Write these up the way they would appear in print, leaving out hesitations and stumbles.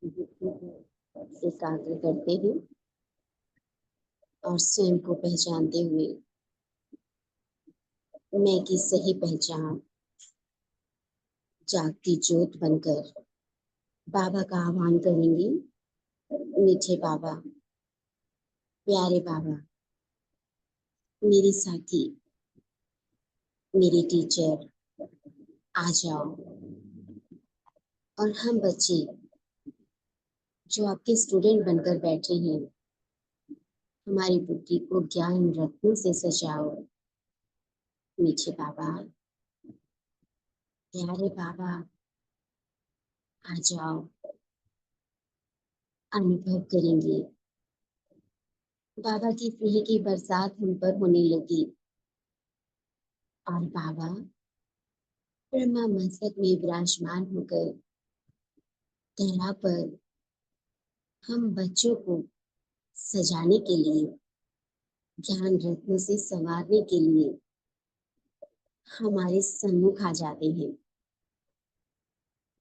बुद्धि को एकाग्र करते हुए और स्वयं को पहचानते हुए मैं की सही पहचान जागती ज्योत बनकर बाबा का आह्वान करेंगी। मीठे बाबा, प्यारे बाबा, मेरे साथी, मेरे टीचर, आ जाओ। और हम बच्चे जो आपके स्टूडेंट बनकर बैठे हैं, हमारी बुद्धि को ज्ञान रत्नों से सजाओ। मीठे बाबा, प्यारे बाबा, आ जाओ। अनुभव करेंगे बाबा की स्नेह की बरसात हम पर होने लगी और बाबा ब्रह्मा मस्तक में विराजमान होकर धरा पर हम बच्चों को सजाने के लिए, ज्ञान रत्न से संवारने के लिए हमारे सम्मुख आ जाते हैं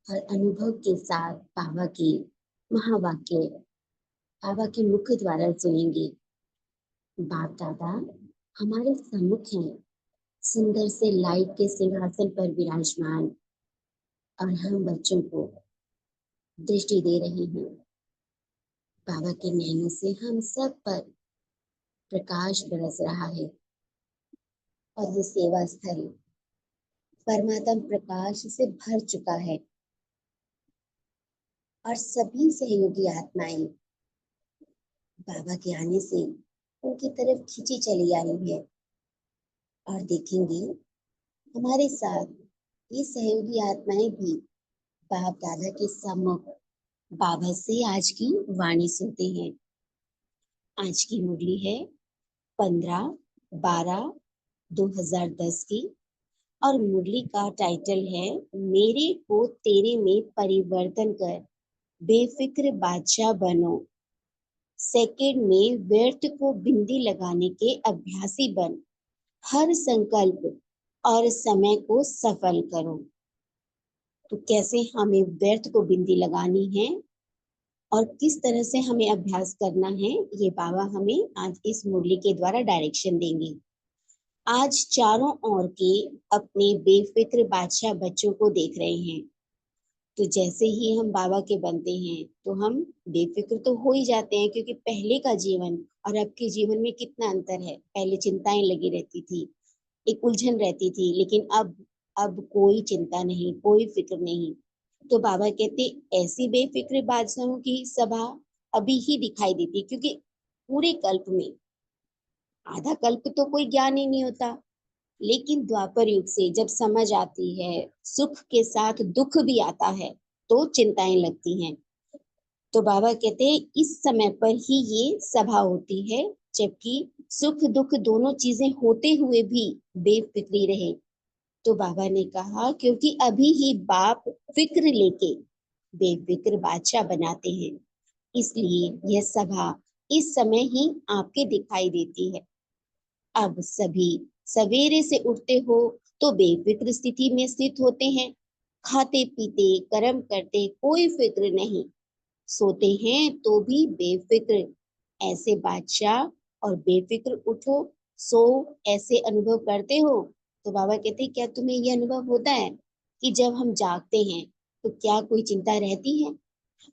और अनुभव के साथ बाबा के महावाक्य बाबा के मुख द्वारा सुनेंगे। बाप दादा हमारे सम्मुख हैं, सुंदर से लाइट के सिंहासन पर विराजमान, और हम बच्चों को दृष्टि दे रहे हैं। बाबा के नैनों से हम सब पर प्रकाश बरस रहा है और ये सेवा स्थल परमात्म प्रकाश से भर चुका है और सभी सहयोगी आत्माएं बाबा के आने से उनकी तरफ खींची चली आई है। और देखेंगे हमारे साथ ये सहयोगी आत्माएं भी बाप दादा के सम्मुख बाबा से आज की वाणी सुनते हैं। आज की मुरली है 15/12/2010 की और मुरली का टाइटल है मेरे को तेरे में परिवर्तन कर, बेफिक्र बादशाह बनो, सेकंड में व्यर्थ को बिंदी लगाने के अभ्यासी बन, हर संकल्प और समय को सफल करो। तो कैसे हमें व्यर्थ को बिंदी लगानी है और किस तरह से हमें अभ्यास करना है, ये बाबा हमें आज इस मुरली के द्वारा डायरेक्शन देंगे। आज चारों ओर के अपने बेफिक्र बादशाह बच्चों को देख रहे हैं। तो जैसे ही हम बाबा के बनते हैं तो हम बेफिक्र तो हो ही जाते हैं, क्योंकि पहले का जीवन और अब के जीवन में कितना अंतर है। पहले चिंताएं लगी रहती थी, एक उलझन रहती थी, लेकिन अब कोई चिंता नहीं, कोई फिक्र नहीं। तो बाबा कहते ऐसी बेफिक्र बादशाहों की सभा अभी ही दिखाई देती, क्योंकि पूरे कल्प में आधा कल्प तो कोई ज्ञान ही नहीं होता, लेकिन द्वापर युग से जब समझ आती है, सुख के साथ दुख भी आता है, तो चिंताएं लगती हैं। तो बाबा कहते हैं इस समय पर ही ये सभा होती है, जबकि सुख दुख दोनों चीजें होते हुए भी बेफिक्री रहे। तो बाबा ने कहा क्योंकि अभी ही बाप फिक्र लेके बेफिक्र बादशाह बनाते हैं, इसलिए यह सभा इस समय ही आपके दिखाई देती है। अब सभी सवेरे से उठते हो तो बेफिक्र स्थिति में स्थित होते हैं, खाते पीते कर्म करते कोई फिक्र नहीं, सोते हैं तो भी बेफिक्र, ऐसे बादशाह और बेफिक्र उठो सो ऐसे अनुभव करते हो। तो बाबा कहते क्या तुम्हें ये अनुभव होता है कि जब हम जागते हैं तो क्या कोई चिंता रहती है,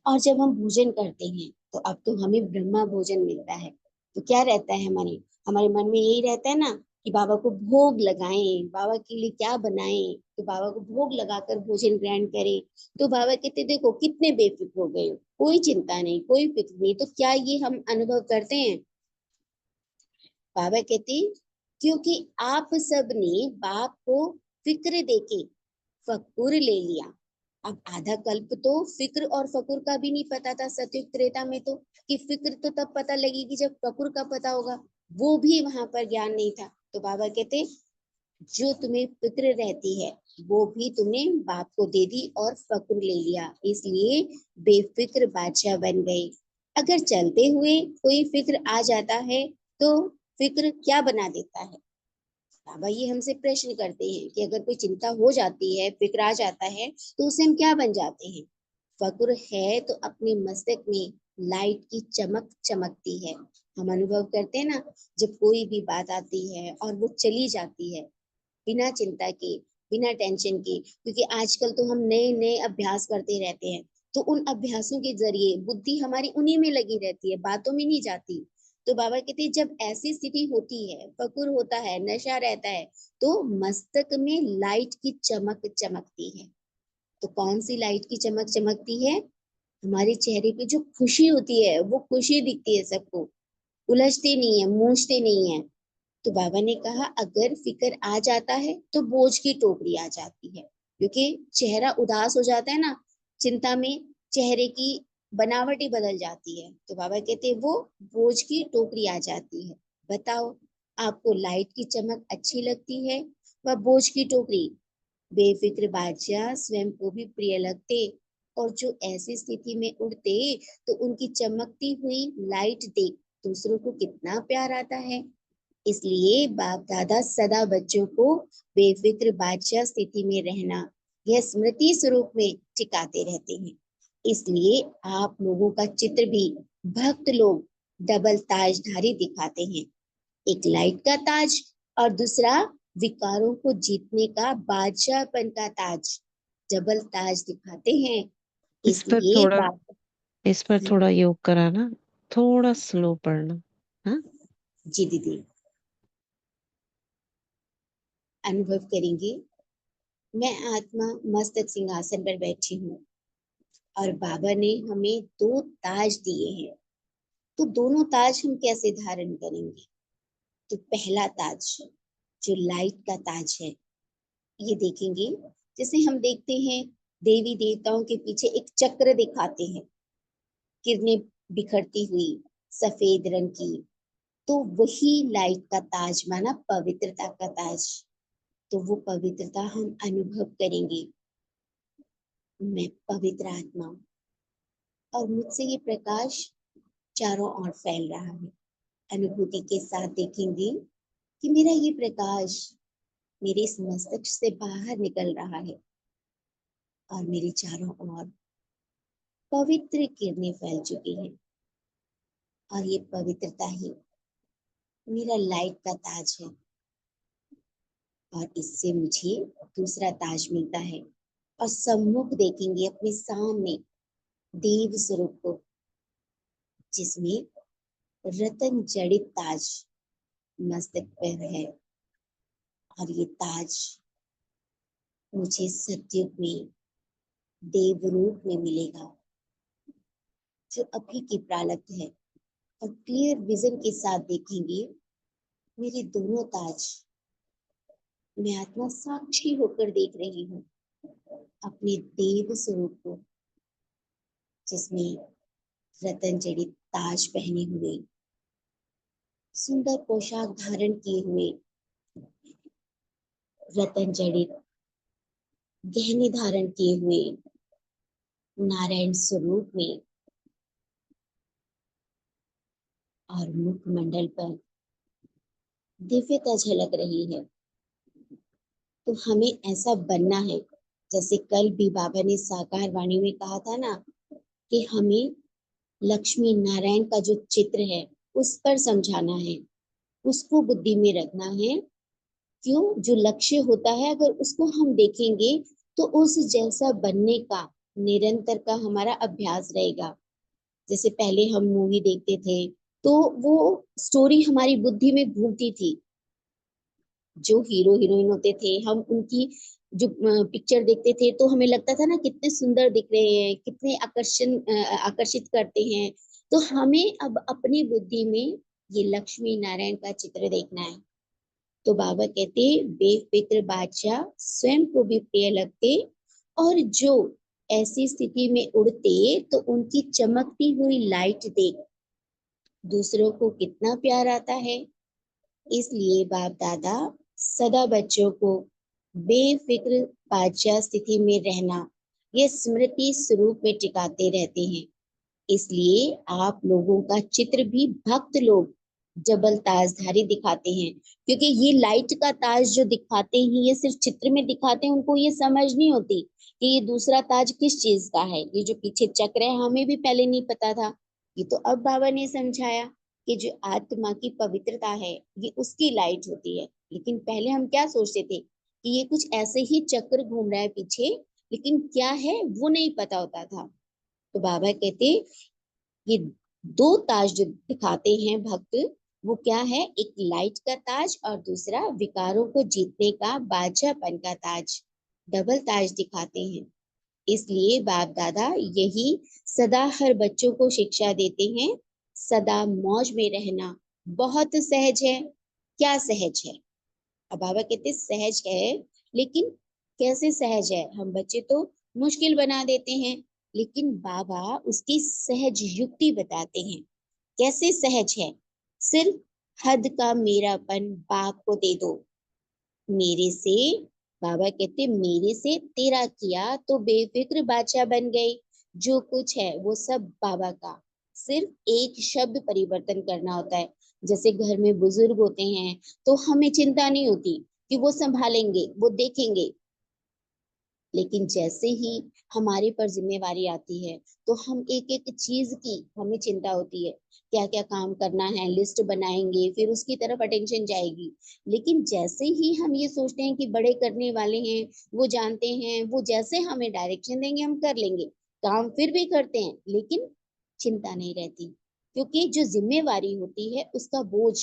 और जब हम भोजन करते हैं तो अब तो हमें ब्रह्मा भोजन मिलता है, तो क्या रहता है हमारे हमारे मन में यही रहता है ना कि बाबा को भोग लगाएं, बाबा के लिए क्या बनाएं, तो बाबा को भोग लगाकर भोजन ग्रहण करें। तो बाबा कहते देखो कितने बेफिक्र हो गए हो, कोई चिंता नहीं, कोई फिक्र नहीं। तो क्या ये हम अनुभव करते हैं? बाबा कहते क्योंकि आप सब ने बाप को फिक्र देके फकूर ले लिया। अब आधा कल्प तो फिक्र और फकुर का भी नहीं पता था सतयुग त्रेता में, तो कि फिक्र तो तब पता लगेगी जब फकुर का पता होगा, वो भी वहां पर ज्ञान नहीं था। तो बाबा कहते जो तुम्हें फिक्र रहती है वो भी तुमने बाप को दे दी और फकुर ले लिया, इसलिए बेफिक्र बादशाह बन गए। अगर चलते हुए कोई फिक्र आ जाता है तो फिक्र क्या बना देता है? बाबा ये हमसे प्रश्न करते हैं कि अगर कोई चिंता हो जाती है, फिक्र आ जाता है, तो उसे हम क्या बन जाते हैं? फक्र है तो अपने मस्तक में लाइट की चमक चमकती है। हम अनुभव करते हैं ना, जब कोई भी बात आती है और वो चली जाती है बिना चिंता के, बिना टेंशन के, क्योंकि आजकल तो हम नए नए अभ्यास करते रहते हैं, तो उन अभ्यासों के जरिए बुद्धि हमारी उन्हीं में लगी रहती है, बातों में नहीं जाती। तो बाबा कहते हैं जब ऐसी स्थिति होती है, फकुर होता है, नशा रहता है, तो मस्तक में लाइट की चमक चमकती है। तो कौन सी लाइट की चमक चमकती है? हमारे चेहरे पे जो खुशी होती है, वो खुशी दिखती है सबको, उलझते नहीं है, मूंझते नहीं है। तो बाबा ने कहा अगर फिक्र आ जाता है तो बोझ की टोकरी आ जाती है, क्योंकि चेहरा उदास हो जाता है ना, चिंता में चेहरे की बनावट ही बदल जाती है। तो बाबा कहते हैं वो बोझ की टोकरी आ जाती है। बताओ, आपको लाइट की चमक अच्छी लगती है व बोझ की टोकरी? बेफिक्र बादशाह स्वयं को भी प्रिय लगते, और जो ऐसी स्थिति में उड़ते तो उनकी चमकती हुई लाइट देख दूसरों को कितना प्यार आता है। इसलिए बाप दादा सदा बच्चों को बेफिक्र बादशाह स्थिति में रहना, यह स्मृति स्वरूप में टिकाते रहते हैं। इसलिए आप लोगों का चित्र भी भक्त लोग डबल ताजधारी दिखाते हैं, एक लाइट का ताज और दूसरा विकारों को जीतने का बादशाहपन का ताज, डबल ताज दिखाते हैं। इस पर इसलिए थोड़ा बाप इस पर थोड़ा योग कराना, थोड़ा स्लो पढ़ना। हाँ। जी दीदी, अनुभव करेंगे। मैं आत्मा मस्तक सिंहासन पर बैठी हूँ और बाबा ने हमें दो ताज दिए हैं। तो दोनों ताज हम कैसे धारण करेंगे? तो पहला ताज जो लाइट का ताज है, ये देखेंगे। जैसे हम देखते हैं देवी देवताओं के पीछे एक चक्र दिखाते हैं, किरणें बिखरती हुई सफेद रंग की, तो वही लाइट का ताज माना पवित्रता का ताज। तो वो पवित्रता हम अनुभव करेंगे। मैं पवित्र आत्मा हूँ और मुझसे ये प्रकाश चारों ओर फैल रहा है। अनुभूति के साथ देखेंगे कि मेरा ये प्रकाश मेरे इस मस्तिष्क से बाहर निकल रहा है और मेरे चारों ओर पवित्र किरणें फैल चुकी हैं, और ये पवित्रता ही मेरा लाइट का ताज है। और इससे मुझे दूसरा ताज मिलता है। और सम्मुख देखेंगे अपने सामने देव स्वरूप को, जिसमें रतन जड़ित ताज मस्तक पर है। और ये ताज मुझे सतयुग में देव रूप में मिलेगा, जो अभी की प्रारब्ध है। और क्लियर विजन के साथ देखेंगे मेरे दोनों ताज, मैं आत्मा साक्षी होकर देख रही हूँ अपने देव स्वरूप को, जिसमें रतन जड़ित ताज पहने हुए, सुंदर पोशाक धारण किए हुए, रतन जड़ित गहने धारण किए हुए नारायण स्वरूप में, और मुखमंडल पर दिव्यता झलक रही है। तो हमें ऐसा बनना है, जैसे कल भी बाबा ने साकार वाणी में कहा था ना, कि हमें लक्ष्मी नारायण का जो चित्र है उस पर समझाना है, उसको बुद्धि में रखना है। क्यों? जो लक्ष्य होता है अगर उसको हम देखेंगे तो उस जैसा बनने का निरंतर का हमारा अभ्यास रहेगा। जैसे पहले हम मूवी देखते थे तो वो स्टोरी हमारी बुद्धि में घूमती थी, जो हीरो हीरोइन होते थे हम उनकी जो पिक्चर देखते थे तो हमें लगता था ना कितने सुंदर दिख रहे हैं, कितने आकर्षित करते हैं। तो हमें अब अपनी बुद्धि में ये लक्ष्मी नारायण का चित्र देखना है। तो बाबा कहते बेफिक्र बादशाह स्वयं को भी प्रिय लगते, और जो ऐसी स्थिति में उड़ते तो उनकी चमकती हुई लाइट देख दूसरों को कितना प्यार आता है। इसलिए बाप दादा सदा बच्चों को बेफिक्र बादशाह स्थिति में रहना, ये स्मृति स्वरूप में टिकाते रहते हैं। इसलिए आप लोगों का चित्र भी भक्त लोग जबल ताजधारी दिखाते हैं, क्योंकि ये लाइट का ताज जो दिखाते हैं ये सिर्फ चित्र में दिखाते हैं, उनको ये समझ नहीं होती कि ये दूसरा ताज किस चीज का है, ये जो पीछे चक्र है हमें भी पहले नहीं पता था। ये तो अब बाबा ने समझाया कि जो आत्मा की पवित्रता है ये उसकी लाइट होती है। लेकिन पहले हम क्या सोचते थे कि ये कुछ ऐसे ही चक्र घूम रहा है पीछे, लेकिन क्या है वो नहीं पता होता था। तो बाबा कहते ये दो ताज जो दिखाते हैं भक्त, वो क्या है, एक लाइट का ताज और दूसरा विकारों को जीतने का बादशाहपन का ताज। डबल ताज दिखाते हैं। इसलिए बाप दादा यही सदा हर बच्चों को शिक्षा देते हैं। सदा मौज में रहना बहुत सहज है। क्या सहज है? अब बाबा कहते सहज है, लेकिन कैसे सहज है? हम बच्चे तो मुश्किल बना देते हैं, लेकिन बाबा उसकी सहज युक्ति बताते हैं। कैसे सहज है? सिर्फ हद का मेरापन बाप को दे दो। मेरे से, बाबा कहते मेरे से तेरा किया तो बेफिक्र बादशाह बन गई। जो कुछ है वो सब बाबा का। सिर्फ एक शब्द परिवर्तन करना होता है। जैसे घर में बुजुर्ग होते हैं तो हमें चिंता नहीं होती कि वो संभालेंगे, वो देखेंगे। लेकिन जैसे ही हमारे पर जिम्मेवारी आती है तो हम एक एक चीज की हमें चिंता होती है। क्या क्या काम करना है, लिस्ट बनाएंगे, फिर उसकी तरफ अटेंशन जाएगी। लेकिन जैसे ही हम ये सोचते हैं कि बड़े करने वाले हैं, वो जानते हैं, वो जैसे हमें डायरेक्शन देंगे हम कर लेंगे, काम फिर भी करते हैं लेकिन चिंता नहीं रहती। क्योंकि जो जिम्मेवारी होती है उसका बोझ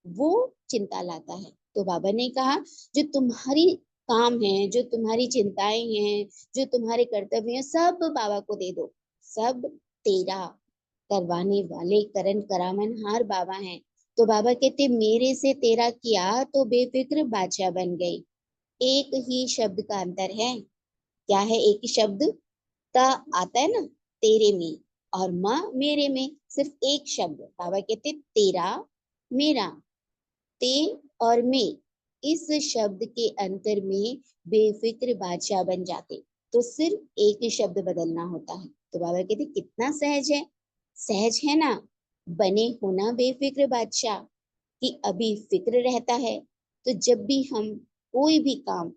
वो चिंता लाता है। तो बाबा ने कहा जो तुम्हारी काम है, जो तुम्हारी चिंताएं हैं, जो तुम्हारे कर्तव्य हैं, सब बाबा को दे दो। सब तेरा करवाने वाले करण करावन हार बाबा हैं। तो बाबा कहते मेरे से तेरा किया तो बेफिक्र बादशाह बन गई। एक ही शब्द का अंतर है। क्या है एक ही शब्द? ता आता है ना तेरे में, और माँ मेरे में। सिर्फ एक शब्द। बाबा कहते तेरा मेरा, ते और मैं, इस शब्द के अंतर में बेफिक्र बादशाह बन जाते। तो सिर्फ एक ही शब्द बदलना होता है। तो बाबा कहते कितना सहज है। सहज है ना? बने होना बेफिक्र बादशाह, कि अभी फिक्र रहता है। तो जब भी हम कोई भी काम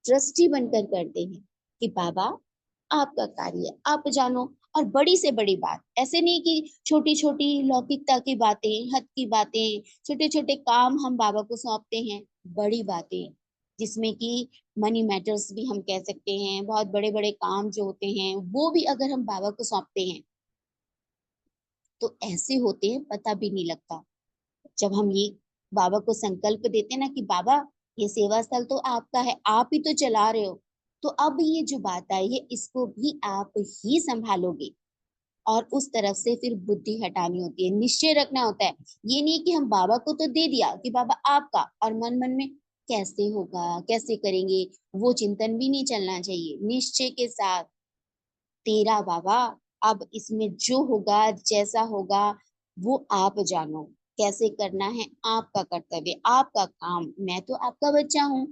ट्रस्टी बनकर करते हैं कि बाबा आपका कार्य आप जानो। और बड़ी से बड़ी बात, ऐसे नहीं कि छोटी छोटी लौकिकता की बातें, हद की बातें, छोटे छोटे काम हम बाबा को सौंपते हैं। बड़ी बातें जिसमें कि मनी मैटर्स भी हम कह सकते हैं, बहुत बड़े बड़े काम जो होते हैं वो भी अगर हम बाबा को सौंपते हैं तो ऐसे होते हैं पता भी नहीं लगता। जब हम ये बाबा को संकल्प देते हैं ना कि बाबा ये सेवा स्थल तो आपका है, आप ही तो चला रहे हो, तो अब ये जो बात आई है इसको भी आप ही संभालोगे। और उस तरफ से फिर बुद्धि हटानी होती है, निश्चय रखना होता है। ये नहीं कि हम बाबा को तो दे दिया कि बाबा आपका, और मन मन में कैसे होगा, कैसे करेंगे, वो चिंतन भी नहीं चलना चाहिए। निश्चय के साथ तेरा बाबा, अब इसमें जो होगा जैसा होगा वो आप जानो। कैसे करना है आपका कर्तव्य, आपका काम। मैं तो आपका बच्चा हूँ,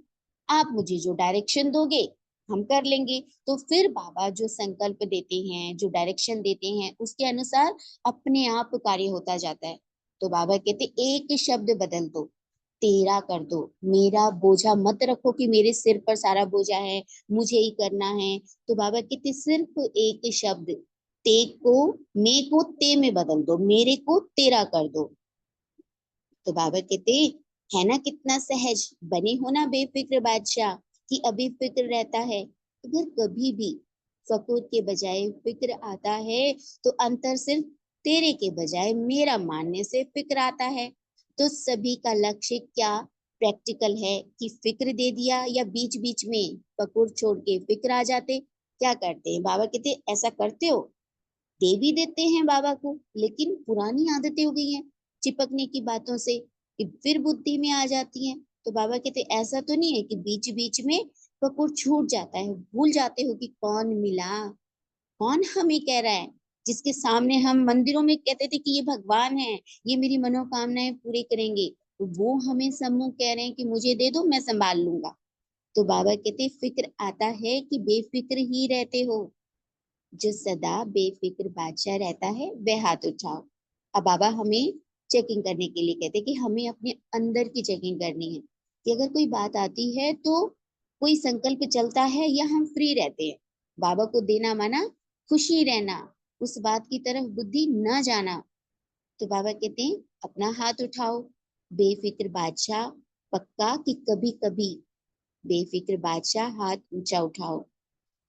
आप मुझे जो डायरेक्शन दोगे हम कर लेंगे। तो फिर बाबा जो संकल्प देते हैं, जो डायरेक्शन देते हैं, उसके अनुसार अपने आप कार्य होता जाता है। तो बाबा कहते एक शब्द बदल दो, तेरा कर दो। मेरा बोझा मत रखो कि मेरे सिर पर सारा बोझा है, मुझे ही करना है। तो बाबा कहते सिर्फ एक शब्द, ते को, मे को ते में बदल दो, मेरे को तेरा कर दो। तो बाबा कहते है ना कितना सहज। बने हो ना बेफिक्र बादशाह, कि अभी फिक्र रहता है। अगर कभी भी फकूर के बजाय फिक्र आता है तो अंतर सिर्फ तेरे के बजाय मेरा मानने से फिक्र आता है। तो सभी का लक्ष्य क्या प्रैक्टिकल है कि फिक्र दे दिया, या बीच बीच में फकूर छोड़ के फिक्र आ जाते? क्या करते हैं बाबा कहते ऐसा करते हो? दे भी देते हैं बाबा को, लेकिन पुरानी आदतें हो गई हैं चिपकने की बातों से, कि फिर बुद्धि में आ जाती हैं। तो बाबा कहते ऐसा तो नहीं है कि बीच बीच में पकुड़ छूट जाता है, भूल जाते हो कि कौन मिला, कौन हमें कह रहा है, जिसके सामने हम मंदिरों में कहते थे कि ये भगवान है, ये मेरी मनोकामनाएं पूरी करेंगे, तो वो हमें सम्मुख कह रहे हैं कि मुझे दे दो मैं संभाल लूंगा। तो बाबा कहते फिक्र आता है कि बेफिक्र ही रहते हो। जो सदा बेफिक्र बादशाह रहता है वह हाथ उठाओ। अब बाबा हमें चेकिंग करने के लिए कहते हैं कि हमें अपने अंदर की चेकिंग करनी है, कि अगर कोई बात आती है तो कोई संकल्प चलता है या हम फ्री रहते हैं। बाबा को देना माना खुशी रहना, उस बात की तरफ बुद्धि न जाना। तो बाबा कहते हैं अपना हाथ उठाओ, बेफिक्र बादशाह पक्का कि कभी कभी, बेफिक्र बादशाह हाथ ऊंचा उठाओ।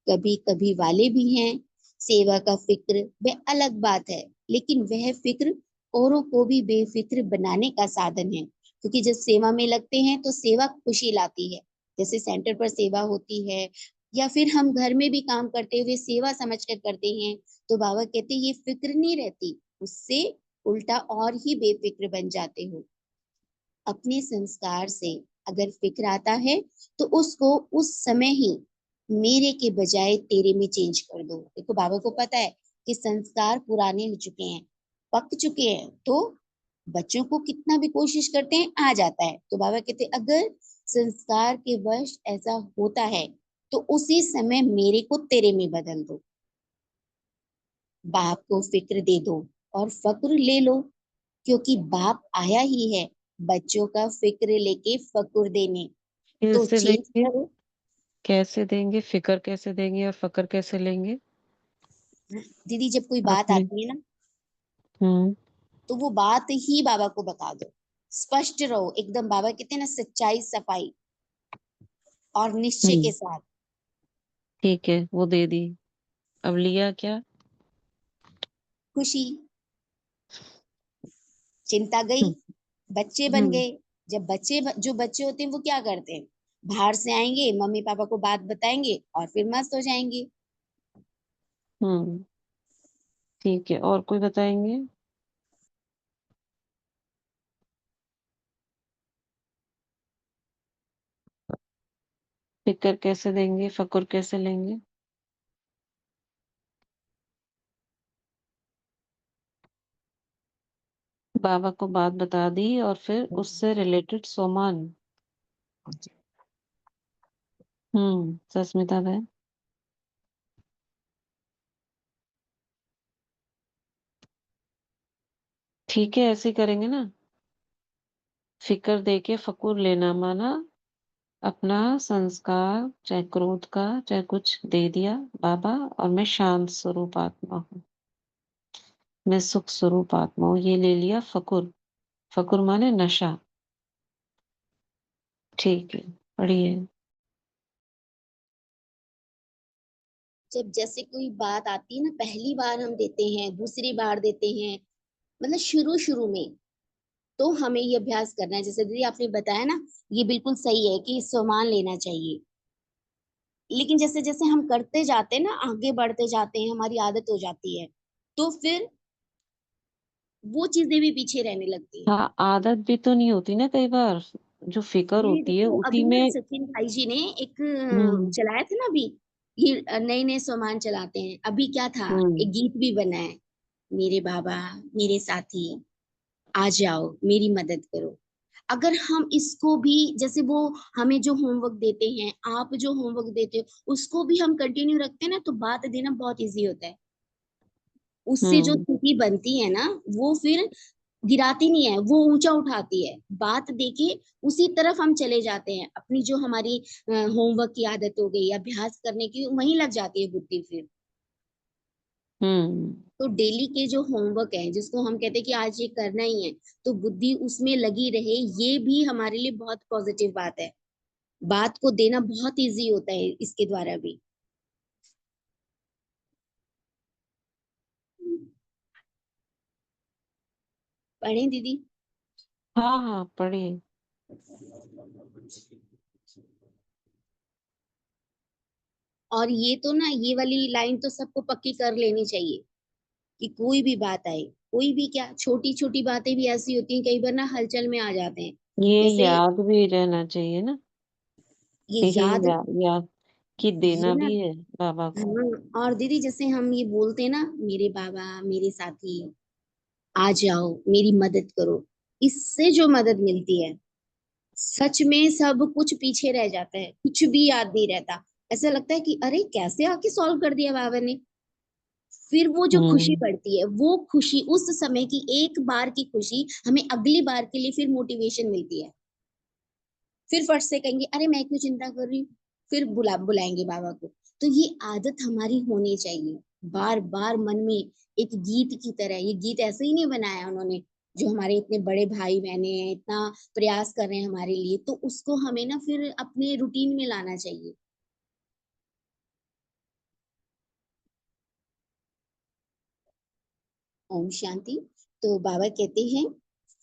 कभी कभी वाले भी हैं, सेवा का फिक्र वह अलग बात है, लेकिन वह फिक्र औरों को भी बेफिक्र बनाने का साधन है। क्योंकि जब सेवा में लगते हैं तो सेवा खुशी लाती है, जैसे सेंटर पर सेवा होती है या फिर हम घर में भी काम करते हुए सेवा समझ कर करते हैं, तो बाबा कहते हैं ये फिक्र नहीं रहती, उससे उल्टा और ही बेफिक्र बन जाते हो। अपने संस्कार से अगर फिक्र आता है तो उसको उस समय ही मेरे के बजाय तेरे में चेंज कर दो। देखो बाबा को पता है कि संस्कार पुराने हो चुके हैं, पक चुके हैं, तो बच्चों को कितना भी कोशिश करते हैं आ जाता है। तो बाबा कहते हैं अगर संस्कार के वश ऐसा होता है तो उसी समय मेरे को तेरे में बदल दो। बाप को फिक्र दे दो और फक्र ले लो, क्योंकि बाप आया ही है बच्चों का फिक्र लेके फक्र देने। तो कैसे चेंज देंगे? करो। कैसे देंगे? फिक्र कैसे देंगे और फक्र कैसे लेंगे? दीदी जब कोई बात आपने। आती है ना, हम्म। तो वो बात ही बाबा को बता दो, स्पष्ट रहो एकदम। बाबा कहते हैं ना सच्चाई सफाई और निश्चय के हम्म। साथ। ठीक है, वो दे दी। अब लिया क्या? खुशी, चिंता गई, हम्म। बच्चे बन हम्म। गए। जब जो बच्चे होते हैं वो क्या करते हैं, बाहर से आएंगे मम्मी पापा को बात बताएंगे और फिर मस्त हो जाएंगे। हम्म, ठीक है, और कोई बताएंगे? फिक्र कैसे देंगे, फक्र कैसे लेंगे? बाबा को बात बता दी और फिर उससे रिलेटेड सोमान। सस्मिता बहन। ठीक है, ऐसे ही करेंगे ना। फिक्र दे के फकुर लेना माना अपना संस्कार, चाहे क्रोध का चाहे कुछ दे दिया बाबा, और मैं शांत स्वरूप आत्मा हूँ, मैं सुख स्वरूप आत्मा हूँ, ये ले लिया फकुर। फकुर माने नशा। ठीक है, पढ़िए। जब जैसे कोई बात आती है ना, पहली बार हम देते हैं, दूसरी बार देते हैं, मतलब शुरू शुरू में, तो हमें ये अभ्यास करना है। जैसे दीदी आपने बताया ना, ये बिल्कुल सही है कि सामान लेना चाहिए। लेकिन जैसे जैसे हम करते जाते हैं ना, आगे बढ़ते जाते हैं, हमारी आदत हो जाती है, तो फिर वो चीजें भी पीछे रहने लगती हैं। हाँ, आदत भी तो नहीं होती ना कई बार, जो फिक्र दीदी होती है देखो उसी अभी ना में। सचिन भाई जी ने एक हम्म। चलाया था ना अभी, ये नए नए सामान चलाते हैं। अभी क्या था, हम्म। एक गीत भी बना है, मेरे बाबा मेरे साथी आ जाओ मेरी मदद करो। अगर हम इसको भी, जैसे वो हमें जो होमवर्क देते हैं, आप जो होमवर्क देते हो, उसको भी हम कंटिन्यू रखते हैं ना, तो बात देना बहुत इजी होता है। उससे जो हम्म। स्थिति बनती है ना, वो फिर गिराती नहीं है, वो ऊंचा उठाती है। बात देके उसी तरफ हम चले जाते हैं, अपनी जो हमारी होमवर्क की आदत हो गई, अभ्यास करने की, वहीं लग जाती है बुद्धि फिर। हम्म। तो डेली के जो होमवर्क है, जिसको हम कहते हैं कि आज ये करना ही है, तो बुद्धि उसमें लगी रहे, ये भी हमारे लिए बहुत पॉजिटिव बात है। बात को देना बहुत इजी होता है इसके द्वारा भी। पढ़ें दीदी। हाँ हाँ, पढ़िए। और ये तो ना, ये वाली लाइन तो सबको पक्की कर लेनी चाहिए कि कोई भी बात आए, कोई भी क्या, छोटी छोटी बातें भी ऐसी होती हैं कई बार ना, हलचल में आ जाते हैं। ये जैसे याद भी रहना चाहिए ना। ये ये याद, याद कि ये देना ना, भी है बाबा को। हाँ। और दीदी जैसे हम ये बोलते हैं ना, मेरे बाबा मेरे साथी आ जाओ मेरी मदद करो, इससे जो मदद मिलती है, सच में सब कुछ पीछे रह जाता है, कुछ भी याद नहीं रहता। ऐसा लगता है कि अरे कैसे आके सॉल्व कर दिया बाबा ने। फिर वो जो खुशी हम्म। बढ़ती है, वो खुशी, उस समय की एक बार की खुशी हमें अगली बार के लिए फिर मोटिवेशन मिलती है। फिर फट से कहेंगे अरे मैं क्यों चिंता कर रही हूँ, फिर बुलाएंगे बाबा को। तो ये आदत हमारी होनी चाहिए, बार बार मन में एक गीत की तरह। ये गीत ऐसे ही नहीं बनाया उन्होंने, जो हमारे इतने बड़े भाई बहने हैं, इतना प्रयास कर रहे हैं हमारे लिए, तो उसको हमें ना फिर अपने रूटीन में लाना चाहिए। ओम शांति। तो बाबा कहते हैं,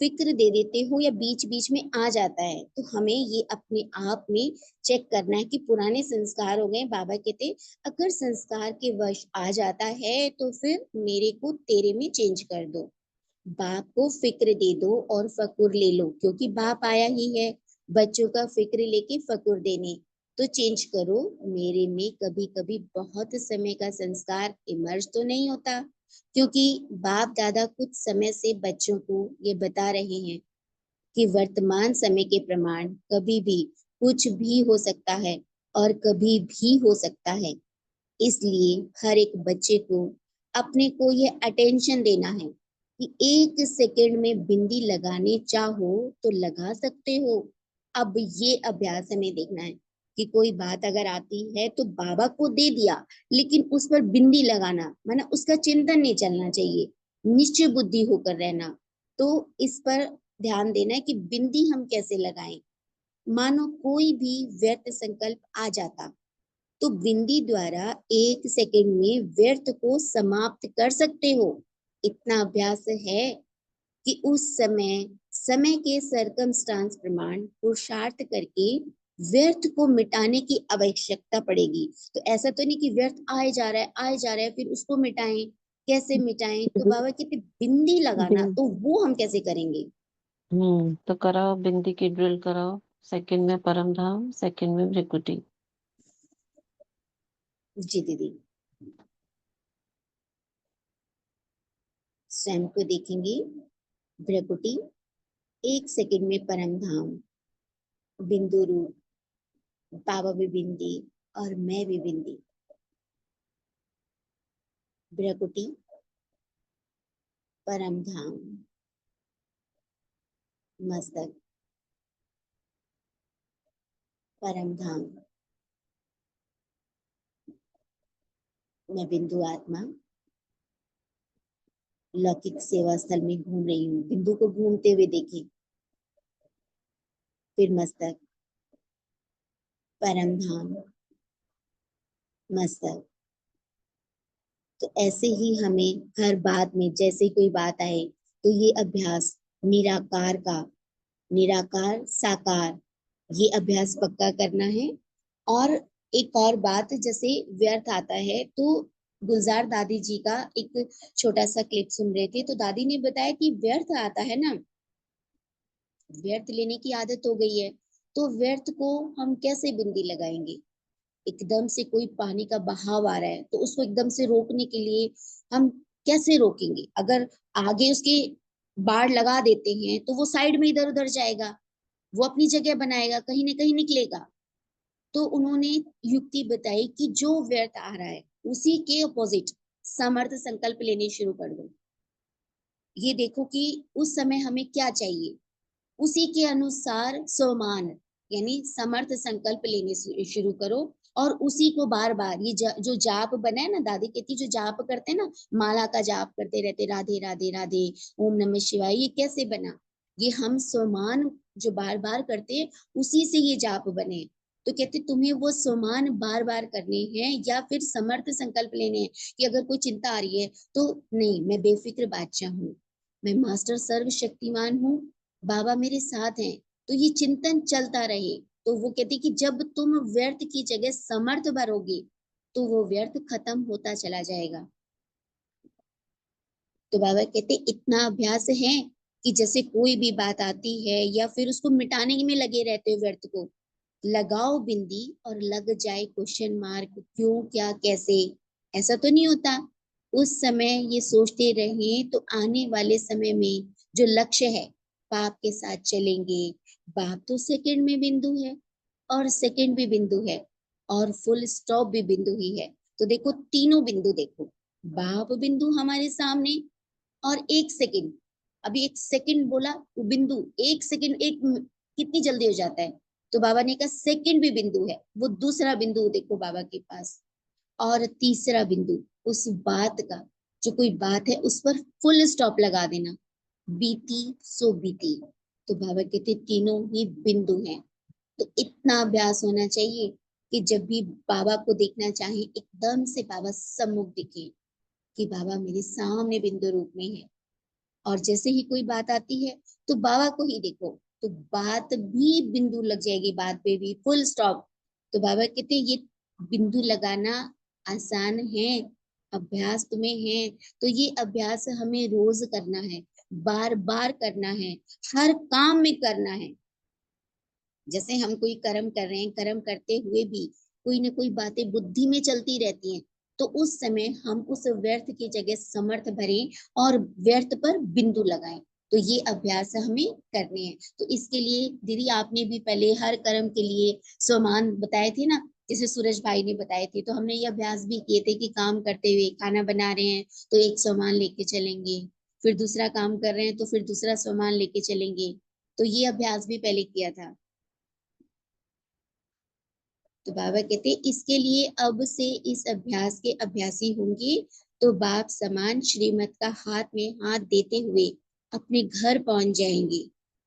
फिक्र दे देते हो या बीच बीच में आ जाता है, तो हमें ये अपने आप में चेक करना है कि पुराने संस्कार हो गए। बाबा कहते हैं, अगर संस्कार के वश आ जाता है तो फिर मेरे को तेरे में चेंज कर दो। बाप को फिक्र दे दो और फकुर ले लो, क्योंकि बाप आया ही है बच्चों का फिक्र लेके फकुर देने। तो चेंज करो मेरे में। कभी कभी बहुत समय का संस्कार इमर्ज तो नहीं होता, क्योंकि बाप दादा कुछ समय से बच्चों को ये बता रहे हैं कि वर्तमान समय के प्रमाण कभी भी कुछ भी हो सकता है और कभी भी हो सकता है। इसलिए हर एक बच्चे को अपने को ये अटेंशन देना है कि एक सेकंड में बिंदी लगाने चाहो तो लगा सकते हो। अब ये अभ्यास हमें देखना है कि कोई बात अगर आती है तो बाबा को दे दिया, लेकिन उस पर बिंदी लगाना माना उसका चिंतन नहीं चलना चाहिए, निश्चय बुद्धि होकर रहना। तो इस पर ध्यान देना है कि बिंदी हम कैसे लगाएं। मानो कोई भी व्यर्थ संकल्प आ जाता, तो बिंदी द्वारा एक सेकंड में व्यर्थ को समाप्त कर सकते हो। इतना अभ्यास है कि उस समय समय के सरकमस्टांस प्रमाण पुरुषार्थ करके व्यर्थ को मिटाने की आवश्यकता पड़ेगी। तो ऐसा तो नहीं कि व्यर्थ आए जा रहा है आए जा रहा है फिर उसको मिटाएं। कैसे मिटाएं? तो बाबा कहते बिंदी लगाना, बिन- तो वो हम कैसे करेंगे? तो कराओ, बिंदी की ड्रिल कराओ। सेकंड में परम धाम, सेकंड में भृकुटी। जी दीदी, स्वयं को देखेंगे। भ्रकुटी, एक सेकंड में परम धाम, बिंदु रूप, बाबा भी बिंदी और मैं भी बिंदी। भ्रकुटी, परम धाम, मस्तक, परम धाम, मैं बिंदु आत्मा लौकिक सेवा स्थल में घूम रही हूँ। बिंदु को घूमते हुए देखिए। फिर मस्तक, परम धाम, मस्तक। तो ऐसे ही हमें हर बात में जैसे कोई बात आए तो ये अभ्यास निराकार का, निराकार साकार, ये अभ्यास पक्का करना है। और एक और बात, जैसे व्यर्थ आता है तो गुलजार दादी जी का एक छोटा सा क्लिप सुन रहे थे, तो दादी ने बताया कि व्यर्थ आता है ना, व्यर्थ लेने की आदत हो गई है, तो व्यर्थ को हम कैसे बिंदी लगाएंगे? एकदम से कोई पानी का बहाव आ रहा है तो उसको एकदम से रोकने के लिए हम कैसे रोकेंगे? अगर आगे उसके बाढ़ लगा देते हैं तो वो साइड में इधर उधर जाएगा, वो अपनी जगह बनाएगा, कहीं ना कहीं निकलेगा। तो उन्होंने युक्ति बताई कि जो व्यर्थ आ रहा है उसी के अपोजिट समर्थ संकल्प लेने शुरू कर दो। ये देखो कि उस समय हमें क्या चाहिए, उसी के अनुसार स्वमान यानी समर्थ संकल्प लेने शुरू करो। और उसी को बार बार ये जो जाप बना है ना, दादी कहती जो जाप करते हैं ना, माला का जाप करते रहते, राधे राधे राधे, ओम नमः शिवाय, ये कैसे बना? ये हम स्वमान जो बार बार करते हैं उसी से ये जाप बने। तो कहते तुम्हें वो स्वमान बार बार करने हैं या फिर समर्थ संकल्प लेने हैं कि अगर कोई चिंता आ रही है तो नहीं, मैं बेफिक्र बादशाह हूँ, मैं मास्टर सर्वशक्तिमान हूँ, बाबा मेरे साथ हैं। तो ये चिंतन चलता रहे। तो वो कहती कि जब तुम व्यर्थ की जगह समर्थ भरोगे तो वो व्यर्थ खत्म होता चला जाएगा। तो बाबा कहते इतना अभ्यास है कि जैसे कोई भी बात आती है या फिर उसको मिटाने में लगे रहते हो व्यर्थ को, लगाओ बिंदी और लग जाए क्वेश्चन मार्क, क्यों क्या कैसे। ऐसा तो नहीं होता। उस समय ये सोचते रहे तो आने वाले समय में जो लक्ष्य है, बाप के साथ चलेंगे। बाप तो सेकंड में बिंदु है और सेकंड भी बिंदु है और फुल स्टॉप भी बिंदु ही है। तो देखो तीनों बिंदु देखो, बाप बिंदु हमारे सामने और एक सेकंड, अभी एक सेकंड बोला वो बिंदु, एक सेकंड कितनी जल्दी हो जाता है। तो बाबा ने कहा सेकंड भी बिंदु है, वो दूसरा बिंदु देखो बाबा के पास। और तीसरा बिंदु उस बात का, जो कोई बात है उस पर फुल स्टॉप लगा देना, बीती सो बीती। तो बाबा कहते तीनों ही बिंदु हैं। तो इतना अभ्यास होना चाहिए कि जब भी बाबा को देखना चाहे एकदम से बाबा सम्मुख दिखे, कि बाबा मेरे सामने बिंदु रूप में है। और जैसे ही कोई बात आती है तो बाबा को ही देखो, तो बात भी बिंदु लग जाएगी, बात पे भी फुल स्टॉप। तो बाबा कहते ये बिंदु लगाना आसान है, अभ्यास तुम्हें है, तो ये अभ्यास हमें रोज करना है, बार बार करना है, हर काम में करना है। जैसे हम कोई कर्म कर रहे हैं, कर्म करते हुए भी कोई ना कोई बातें बुद्धि में चलती रहती हैं, तो उस समय हम उस व्यर्थ की जगह समर्थ भरें और व्यर्थ पर बिंदु लगाएं। तो ये अभ्यास हमें करने हैं। तो इसके लिए दीदी आपने भी पहले हर कर्म के लिए स्वमान बताए थे ना, जैसे सूरज भाई ने बताए थे, तो हमने ये अभ्यास भी किए थे कि काम करते हुए खाना बना रहे हैं तो एक स्वमान लेके चलेंगे, फिर दूसरा काम कर रहे हैं तो फिर दूसरा स्वमान लेके चलेंगे। तो ये अभ्यास भी पहले किया था। तो बाबा कहते इसके लिए अब से इस अभ्यास के अभ्यासी होंगे तो बाप समान श्रीमत का हाथ में हाथ देते हुए अपने घर पहुंच जाएंगे।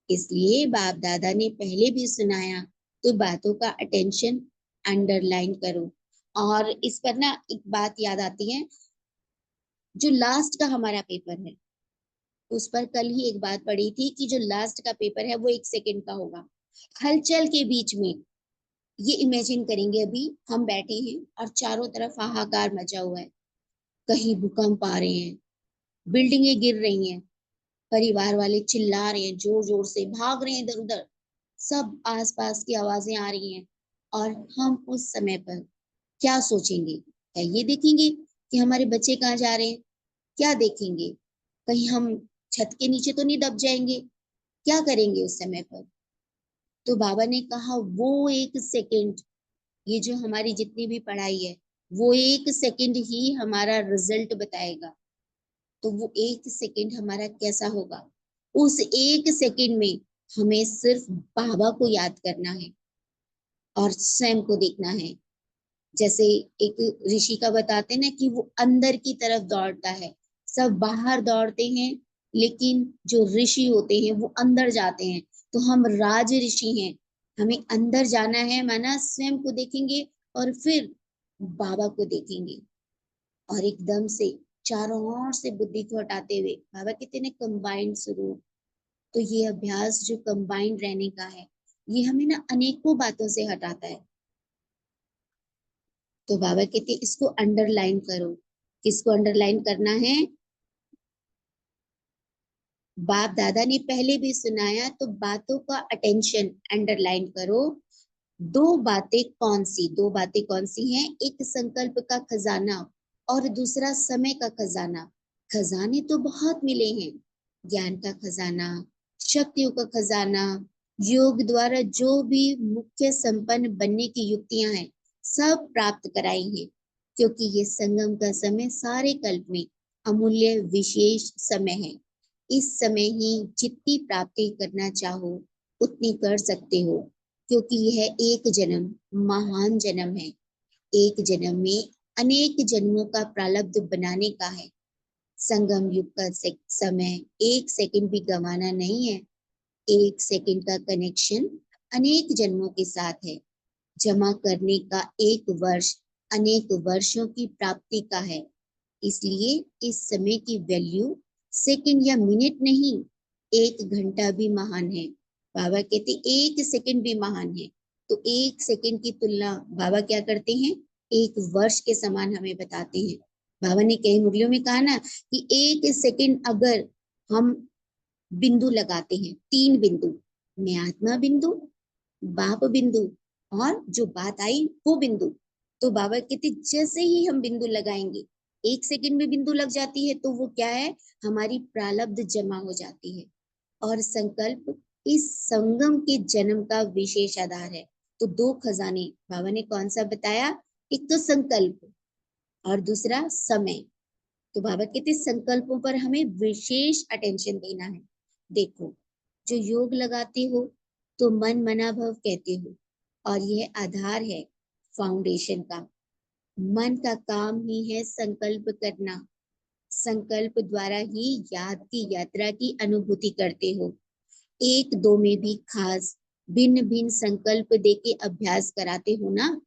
इसलिए बाप दादा ने पहले भी सुनाया, तो बातों का अटेंशन अंडरलाइन करो। और इस पर ना एक बात याद आती है, जो लास्ट का हमारा पेपर है उस पर कल ही एक बात पढ़ी थी कि जो लास्ट का पेपर है वो 1 सेकंड का होगा। हलचल के बीच में ये इमेजिन करेंगे, अभी हम बैठे हैं और चारों तरफ हाहाकार मचा हुआ है, कहीं भूकंप आ रहे हैं, बिल्डिंगें गिर रही हैं, परिवार वाले चिल्ला रहे हैं, जोर जोर से भाग रहे हैं इधर उधर, सब आसपास की आवाजें आ रही हैं। और हम उस समय पर क्या सोचेंगे? क्या ये देखेंगे कि हमारे बच्चे कहाँ जा रहे हैं? क्या देखेंगे? कहीं हम छत के नीचे तो नहीं दब जाएंगे? क्या करेंगे उस समय पर? तो बाबा ने कहा वो 1 सेकंड, ये जो हमारी जितनी भी पढ़ाई है वो 1 सेकंड ही हमारा रिजल्ट बताएगा। तो वो 1 सेकंड हमारा कैसा होगा? उस 1 सेकंड में हमें सिर्फ बाबा को याद करना है और स्वयं को देखना है। जैसे एक ऋषि का बताते ना कि वो अंदर की तरफ दौड़ता है, सब बाहर दौड़ते हैं, लेकिन जो ऋषि होते हैं वो अंदर जाते हैं। तो हम राज ऋषि हैं, हमें अंदर जाना है, माना स्वयं को देखेंगे और फिर बाबा को देखेंगे, और एकदम से चारों ओर से बुद्धि को हटाते हुए बाबा कहते हैं कंबाइंड स्वरूप। तो ये अभ्यास जो कंबाइंड रहने का है, ये हमें ना अनेकों बातों से हटाता है। तो बाबा कहते इसको अंडरलाइन करो। किसको अंडरलाइन करना है? बाप दादा ने पहले भी सुनाया, तो बातों का अटेंशन अंडरलाइन करो। दो बातें कौन सी हैं? एक संकल्प का खजाना और दूसरा समय का खजाना। खजाने तो बहुत मिले हैं, ज्ञान का खजाना, शक्तियों का खजाना, योग द्वारा जो भी मुख्य संपन्न बनने की युक्तियां हैं सब प्राप्त कराई हैं, क्योंकि ये संगम का समय सारे कल्प में अमूल्य विशेष समय है। इस समय ही जितनी प्राप्ति करना चाहो उतनी कर सकते हो, क्योंकि यह एक जन्म महान जन्म है। एक जन्म में अनेक जन्मों का प्रारब्ध बनाने का है। संगम युग का समय 1 सेकंड भी गंवाना नहीं है। 1 सेकंड का कनेक्शन अनेक जन्मों के साथ है। जमा करने का 1 वर्ष अनेक वर्षों की प्राप्ति का है। इसलिए इस समय की वैल्यू सेकंड या मिनट नहीं, 1 घंटा भी महान है। बाबा कहते 1 सेकंड भी महान है। तो 1 सेकंड की तुलना बाबा क्या करते हैं? 1 वर्ष के समान हमें बताते हैं। बाबा ने कई मुरलियों में कहा ना कि 1 सेकंड अगर हम बिंदु लगाते हैं, 3 बिंदु, मैं आत्मा बिंदु, बाप बिंदु और जो बात आई वो बिंदु। तो बाबा कहते जैसे ही हम बिंदु लगाएंगे, 1 सेकंड में बिंदु लग जाती है, तो वो क्या है? हमारी प्रारब्ध जमा हो जाती है। और संकल्प इस संगम के जन्म का विशेष आधार है। तो 2 खजाने बाबा ने कौन सा बताया? एक तो संकल्प और दूसरा समय। तो बाबा कहते संकल्पों पर हमें विशेष अटेंशन देना है। देखो, जो योग लगाते हो तो मन मना भव कहते हो, और यह आधार है फाउंडेशन का। मन का काम ही है संकल्प करना। संकल्प द्वारा ही याद की यात्रा की अनुभूति करते हो। एक दो में भी खास भिन्न भिन्न संकल्प देके अभ्यास कराते हो ना,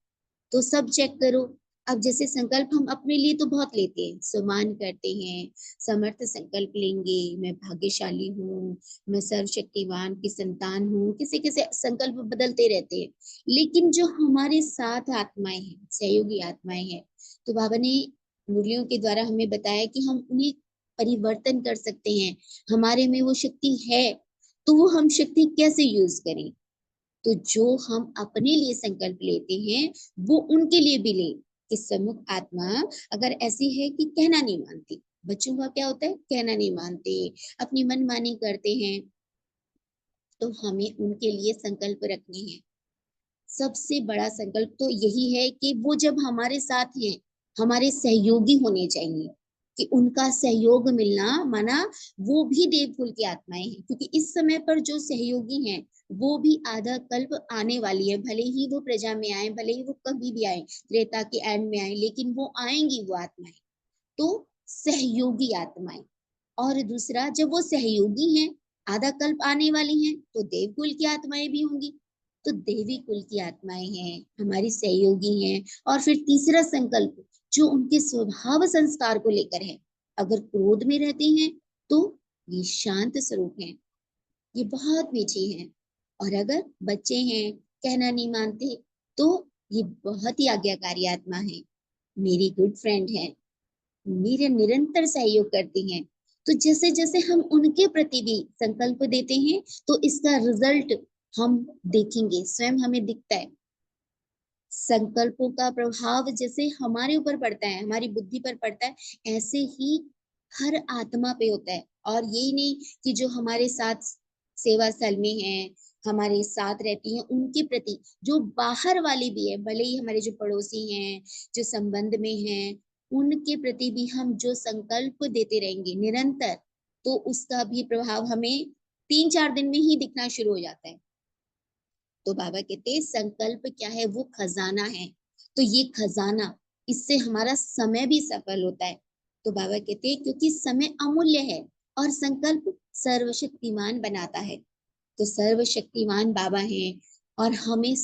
तो सब चेक करो। अब जैसे संकल्प हम अपने लिए तो बहुत लेते हैं, सुमान करते हैं, समर्थ संकल्प लेंगे, मैं भाग्यशाली हूँ, मैं सर्वशक्तिवान की संतान हूँ, किसी किसी संकल्प बदलते रहते हैं। लेकिन जो हमारे साथ आत्माएं हैं, सहयोगी आत्माएं हैं, तो बाबा ने मुरलियों के द्वारा हमें बताया कि हम उन्हें परिवर्तन कर सकते हैं। हमारे में वो शक्ति है, तो वो हम शक्ति कैसे यूज करें। तो जो हम अपने लिए संकल्प लेते हैं, वो उनके लिए भी ले। कि सम्मुख आत्मा अगर ऐसी है कि कहना नहीं मानती, बच्चों का क्या होता है, कहना नहीं मानते, अपनी मनमानी करते हैं, तो हमें उनके लिए संकल्प रखने हैं। सबसे बड़ा संकल्प तो यही है कि वो जब हमारे साथ हैं, हमारे सहयोगी होने चाहिए। कि उनका सहयोग मिलना माना वो भी देवकुल की आत्माएं हैं, क्योंकि इस समय पर जो सहयोगी हैं वो भी आधा कल्प आने वाली है। भले ही वो प्रजा में आए, भले ही वो कभी भी आए, त्रेता के एंड में आए, लेकिन वो आएंगी वो आत्माएं। तो सहयोगी आत्माएं। और दूसरा, जब वो सहयोगी हैं, आधा कल्प आने वाली हैं, तो देवकुल की आत्माएं भी होंगी। तो देवी कुल की आत्माएं हैं, हमारी सहयोगी हैं। और फिर तीसरा संकल्प जो उनके स्वभाव संस्कार को लेकर है। अगर क्रोध में रहते हैं तो ये शांत स्वरूप हैं, ये बहुत मीठे हैं। और अगर बच्चे हैं, कहना नहीं मानते, तो ये बहुत ही आज्ञाकारी आत्मा है, मेरी गुड फ्रेंड है, मेरे निरंतर सहयोग करती हैं। तो जैसे जैसे हम उनके प्रति भी संकल्प देते हैं, तो इसका रिजल्ट हम देखेंगे, स्वयं हमें दिखता है। संकल्पों का प्रभाव जैसे हमारे ऊपर पड़ता है, हमारी बुद्धि पर पड़ता है, ऐसे ही हर आत्मा पे होता है। और यही नहीं कि जो हमारे साथ सेवा स्थल में है, हमारे साथ रहती हैं, उनके प्रति जो बाहर वाले भी है, भले ही हमारे जो पड़ोसी हैं, जो संबंध में हैं, उनके प्रति भी हम जो संकल्प देते रहेंगे निरंतर, तो उसका भी प्रभाव हमें 3-4 दिन में ही दिखना शुरू हो जाता है। तो बाबा कहते हैं संकल्प क्या है, वो खजाना है। तो ये खजाना, इससे हमारा समय भी सफल होता है। तो बाबा कहते हैं क्योंकि समय अमूल्य है और संकल्प सर्वशक्तिमान बनाता है। तो सर्वशक्तिमान बाबा हैं, और हमें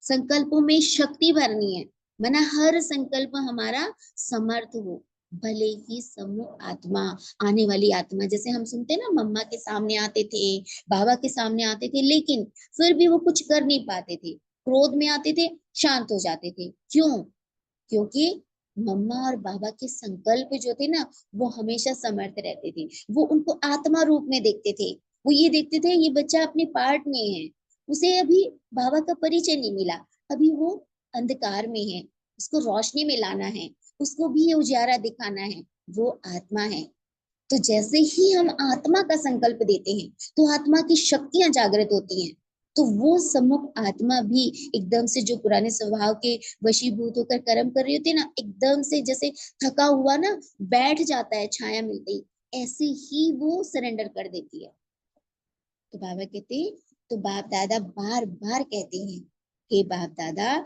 संकल्पों में शक्ति भरनी है। माना हर संकल्प हमारा समर्थ हो। भले ही समूह आत्मा, आने वाली आत्मा, जैसे हम सुनते ना, मम्मा के सामने आते थे, बाबा के सामने आते थे, लेकिन फिर भी वो कुछ कर नहीं पाते थे, क्रोध में आते थे, शांत हो जाते थे। क्यों? क्योंकि मम्मा और बाबा के संकल्प जो थे ना, वो हमेशा समर्थ रहते थे। वो उनको आत्मा रूप में देखते थे। वो ये देखते थे ये बच्चा अपने पार्ट में है, उसे अभी बाबा का परिचय नहीं मिला, अभी वो अंधकार में है, उसको रोशनी में लाना है, उसको भी ये उजाला दिखाना है। वो आत्मा है। तो जैसे ही हम आत्मा का संकल्प देते हैं, तो आत्मा की शक्तियां जागृत होती हैं। तो वो सम्मुख आत्मा भी एकदम से, जो पुराने स्वभाव के वशीभूत होकर कर्म कर रही होती है ना, एकदम से जैसे थका हुआ ना बैठ जाता है छाया मिलते ही, ऐसे ही वो सरेंडर कर देती है। तो बाबा कहते हैं, तो बाप दादा बार बार कहते हैं, हे बाप दादा,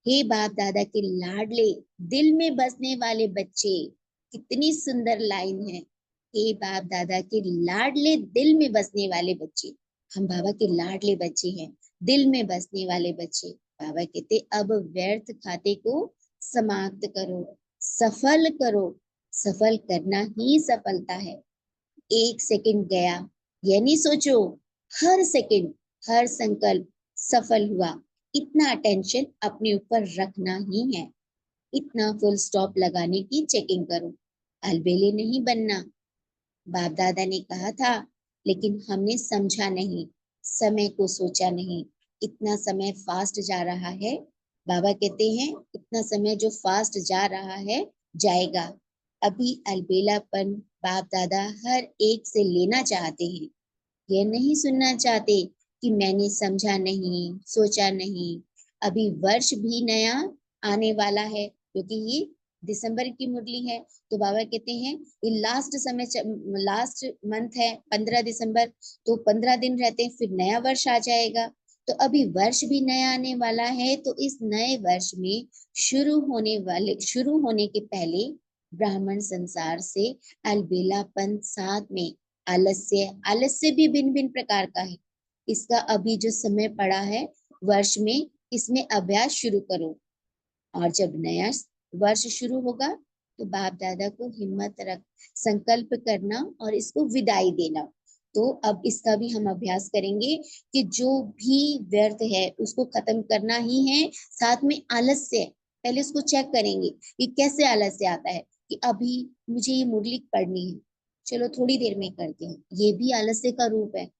हे बाप दादा के लाडले, दिल में बसने वाले बच्चे। कितनी सुंदर लाइन है, हे बाप दादा के लाडले, दिल में बसने वाले बच्चे। हम बाबा के लाडले बच्चे हैं, दिल में बसने वाले बच्चे। बाबा कहते अब व्यर्थ खाते को समाप्त करो, सफल करो। सफल करना ही सफलता है। एक सेकंड गया, यह नहीं सोचो हर सेकंड, हर संकल्प सफल हुआ, इतना अटेंशन अपने ऊपर रखना ही है। इतना फुल स्टॉप लगाने की चेकिंग करो। अलबेले नहीं बनना। बाप दादा ने कहा था, लेकिन हमने समझा नहीं, समय को सोचा नहीं। इतना समय फास्ट जा रहा है। बाबा कहते हैं इतना समय जो फास्ट जा रहा है, जाएगा। अभी अलबेलापन बाप दादा हर एक से लेना चाहते हैं। ये नहीं सुनना चाहते कि मैंने समझा नहीं, सोचा नहीं। अभी वर्ष भी नया आने वाला है, क्योंकि ये दिसंबर की मुरली है। तो बाबा कहते हैं ये लास्ट समय, लास्ट मंथ है 15 दिसंबर, तो 15 दिन रहते हैं, फिर नया वर्ष आ जाएगा। तो अभी वर्ष भी नया आने वाला है, तो इस नए वर्ष में शुरू होने के पहले ब्राह्मण संसार से अलबेलापन, साथ में आलस्य, आलस्य भी भिन्न भिन्न प्रकार का है। इसका अभी जो समय पड़ा है वर्ष में, इसमें अभ्यास शुरू करो। और जब नया वर्ष शुरू होगा तो बाप दादा को हिम्मत रख संकल्प करना और इसको विदाई देना। तो अब इसका भी हम अभ्यास करेंगे कि जो भी व्यर्थ है उसको खत्म करना ही है। साथ में आलस्य, पहले उसको चेक करेंगे कि कैसे आलस्य आता है, कि अभी मुझे ये मुरली पढ़नी है, चलो थोड़ी देर में करते हैं, ये भी आलस्य का रूप है।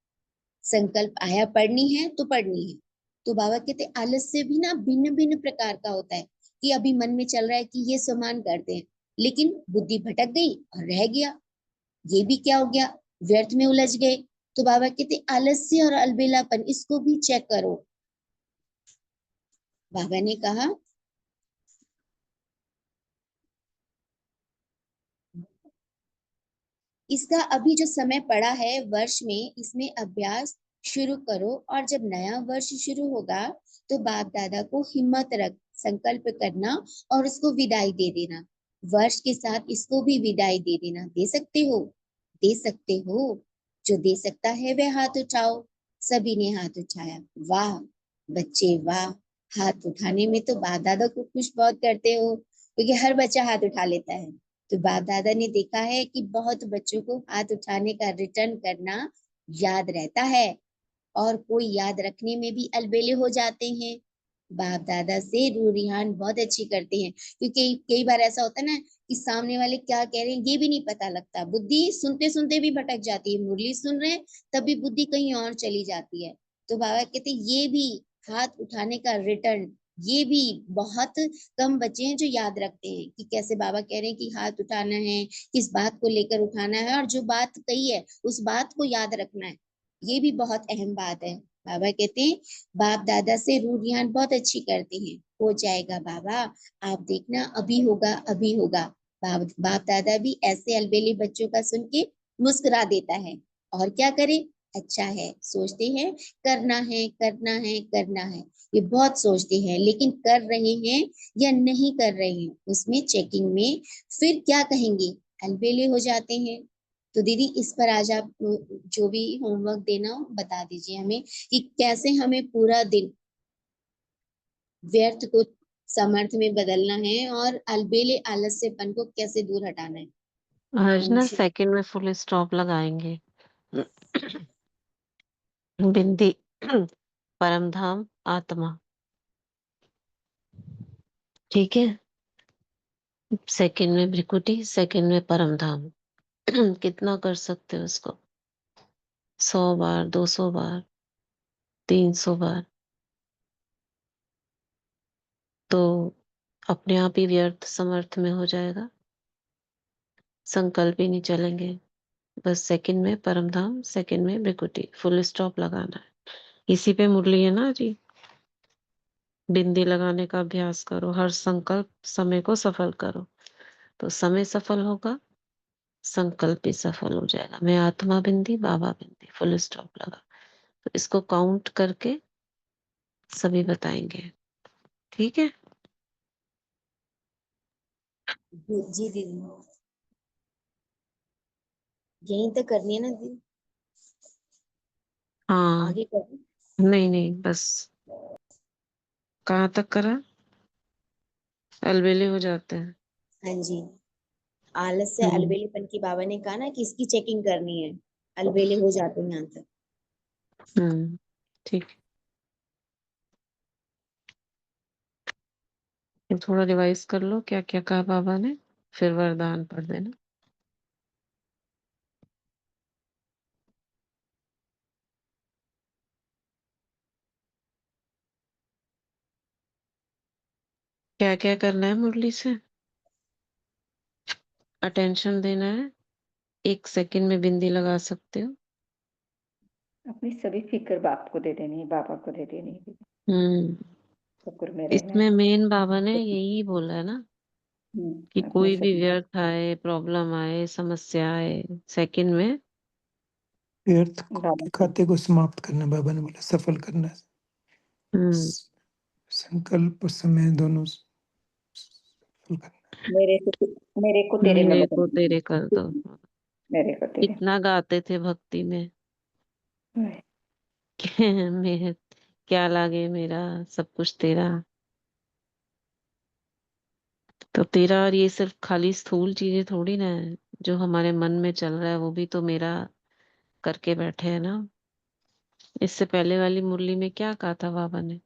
संकल्प आया पढ़नी है तो पढ़नी है। तो बाबा कहते आलस्य भी ना भिन्न भिन्न प्रकार का होता है, कि अभी मन में चल रहा है कि ये सामान करते हैं, लेकिन बुद्धि भटक गई और रह गया, ये भी क्या हो गया, व्यर्थ में उलझ गए। तो बाबा कहते आलस्य और अलबेलापन, इसको भी चेक करो। बाबा ने कहा इसका अभी जो समय पड़ा है वर्ष में, इसमें अभ्यास शुरू करो। और जब नया वर्ष शुरू होगा तो बाप दादा को हिम्मत रख संकल्प करना और उसको विदाई दे देना। वर्ष के साथ इसको भी विदाई दे देना। दे सकते हो, दे सकते हो। जो दे सकता है वह हाथ उठाओ। सभी ने हाथ उठाया। वाह बच्चे वाह, हाथ उठाने में तो बाप दादा को खुश बहुत करते हो, क्योंकि हर बच्चा हाथ उठा लेता है। तो बाप दादा ने देखा है कि बहुत बच्चों को हाथ उठाने का रिटर्न करना याद रहता है, और कोई याद रखने में भी अलबेले हो जाते हैं। बाप दादा से रू रिहान बहुत अच्छी करते हैं, क्योंकि कई बार ऐसा होता है ना कि सामने वाले क्या कह रहे हैं ये भी नहीं पता लगता, बुद्धि सुनते सुनते भी भटक जाती है, मुरली सुन रहे हैं तभी बुद्धि कहीं और चली जाती है। तो बाबा कहते ये भी हाथ उठाने का रिटर्न, ये भी बहुत कम बच्चे हैं जो याद रखते हैं कि कैसे बाबा कह रहे हैं कि हाथ उठाना है, किस बात को लेकर उठाना है, और जो बात कही है उस बात को याद रखना है। ये भी बहुत अहम बात है। बाबा कहते हैं बाप दादा से रूढ़ियान बहुत अच्छी करते हैं। हो जाएगा बाबा, आप देखना अभी होगा अभी होगा। बाप दादा भी ऐसे अलबेले बच्चों का सुन के मुस्कुरा देता है। और क्या करे, अच्छा है, सोचते हैं करना है करना है करना है, ये बहुत सोचते हैं, लेकिन कर रहे हैं या नहीं कर रहे हैं उसमें चेकिंग में फिर क्या कहेंगे, अलबेले हो जाते हैं। तो दीदी इस पर आज आप जो भी होमवर्क देना हो बता दीजिए हमें, कि कैसे हमें पूरा दिन व्यर्थ को समर्थ में बदलना है और अलबेले आलस्यपन को कैसे दूर हटाना है। आज ओम ना शांति। सेकंड में फुल स्टॉप लगाएंगे। बिंदी परम धाम आत्मा, ठीक है। सेकंड में भ्रिकुटी, सेकंड में परम धाम। कितना कर सकते हो उसको? 100 बार, 200 बार, 300 बार, तो अपने आप ही व्यर्थ समर्थ में हो जाएगा। संकल्प ही नहीं चलेंगे। बस सेकंड में परम धाम, सेकंड में भ्रिकुटी, फुल स्टॉप लगाना है। इसी पे मुरली है ना जी। बिंदी लगाने का अभ्यास करो, हर संकल्प समय को सफल करो, तो समय सफल होगा, संकल्प भी सफल हो जाएगा। मैं आत्मा बिंदी, बाबा बिंदी, फुल स्टॉप लगा। तो इसको काउंट करके सभी बताएंगे, ठीक है। जी दीदी, यही तो करनी है ना दीदी, हाँ, आगे करनी। नहीं नहीं, बस कहाँ तक करा? अलबेले हो जाते हैं। हाँ जी, आलस से हम्म। अलबेलेपन की बाबा ने कहा ना कि इसकी चेकिंग करनी है, अलबेले हो जाते हैं यहाँ तक। ठीक। ये थोड़ा रिवाइज कर लो क्या क्या कहा बाबा ने, फिर वरदान पढ़ देना। क्या क्या करना है मुरली से? अटेंशन देना है, 1 सेकंड में बिंदी लगा सकते हो। अपनी सभी फिक्र बाप को दे देनी है, बाबा को दे देनी है। हम्म। शुक्र में रहना इसमें है। मेन बाबा ने यही बोला है ना, कि अपने कोई भी सभी व्यर्थ आए, प्रॉब्लम आए, समस्या आए, सेकंड में व्यर्थ बाबा के को खाते को समाप्त करना, बाबा ने बोला सफल करना है। संकल्प समय दोनों सफल करना। मेरे को तेरे में मेरे बदल को दो। तेरे कर दो। मेरे को तेरे कितना गाते थे भक्ति में में। मेरे क्या लागे मेरा, सब कुछ तेरा। तो तेरा, और ये सिर्फ खाली स्थूल चीजें थोड़ी ना है, जो हमारे मन में चल रहा है वो भी तो मेरा करके बैठे है ना। इससे पहले वाली मुरली में क्या कहा था बाबा ने?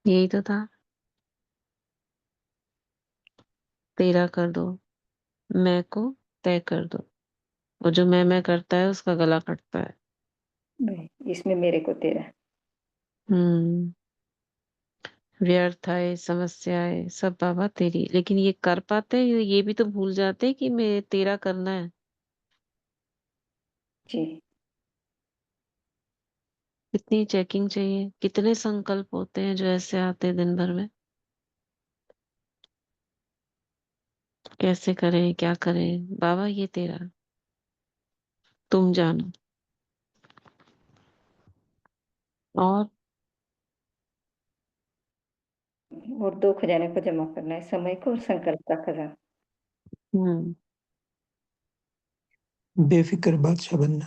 यही तो था, तेरा कर दो, मैं को तय कर दो। और जो मैं करता है उसका गला कटता है। इसमें मेरे को तेरा। हम्म। व्यर्थ आए, समस्याएं सब बाबा तेरी, लेकिन ये कर पाते हैं? ये भी तो भूल जाते हैं कि मैं तेरा करना है। जी। कितनी चेकिंग चाहिए, कितने संकल्प होते हैं जो ऐसे आते हैं दिन भर में। कैसे करें, क्या करें बाबा, ये तेरा, तुम जानो। और और 2 खजाने को जमा करना है, समय को और संकल्प का खजाना। हम्म। बेफिक्र बादशाह बनना।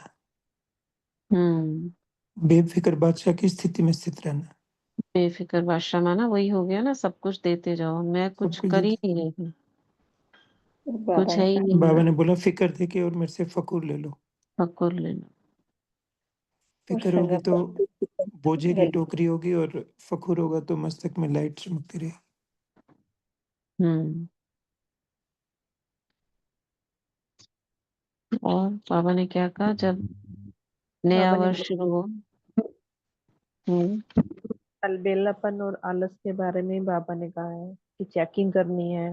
हम्म। बेफिक्र बादशाह की स्थिति में स्थित रहना। बेफिक्र बादशाह माना वही हो गया ना, सब कुछ देते जाओ, मैं सब कुछ कुछ कर ही देते। नहीं रही हूँ, और बाबा कुछ है ने ही कहा नहीं बाबा मेरा। ने बोला फिक्र दे के और मेरे से फकूर ले लो। पकड़ लेना। और फिक्र होगी तो बोझे की वेल टोकरी होगी और फखूर होगा तो मस्तक में लाइट चमकती रहेगी। हम्म। और बाबा ने क्या कहा जब नया बाबा ने वर्ष शुरू हो? हम्म। अलबेलापन और आलस के बारे में बाबा ने कहा है कि चेकिंग करनी है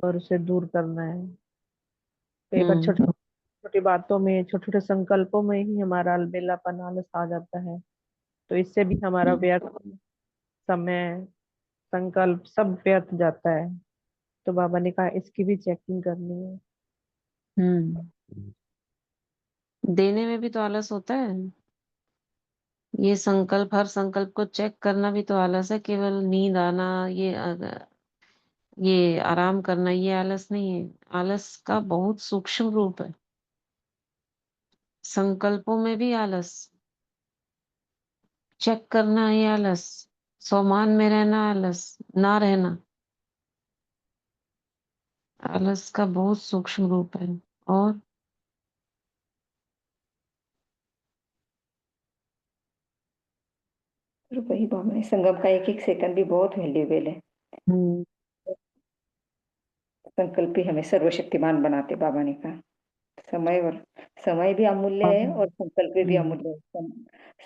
और उसे दूर करना है। कई बार हम्म। छोटी छोटी बातों में, छोटे छोटे संकल्पों में ही हमारा अलबेलापन, आलस आ जाता है। तो इससे भी हमारा व्यर्थ समय, संकल्प सब व्यर्थ जाता है। तो बाबा ने कहा इसकी भी चेकिंग करनी है। हम्म। देने में भी तो आलस होता है। ये संकल्प, हर संकल्प को चेक करना भी तो आलस है। केवल नींद आना, ये आराम करना, ये आलस नहीं है। आलस का बहुत सूक्ष्म रूप है। संकल्पों में भी आलस, चेक करना ये आलस, सोमान में रहना आलस, ना रहना। आलस का बहुत सूक्ष्म रूप है। और और वही बाबा ने संगम का एक एक सेकंड भी बहुत वैल्यूएबल है। हम्म। संकल्प ही हमें सर्वशक्तिमान बनाते, बाबा ने कहा। समय और समय भी अमूल्य है और संकल्प भी हम्म। अमूल्य है।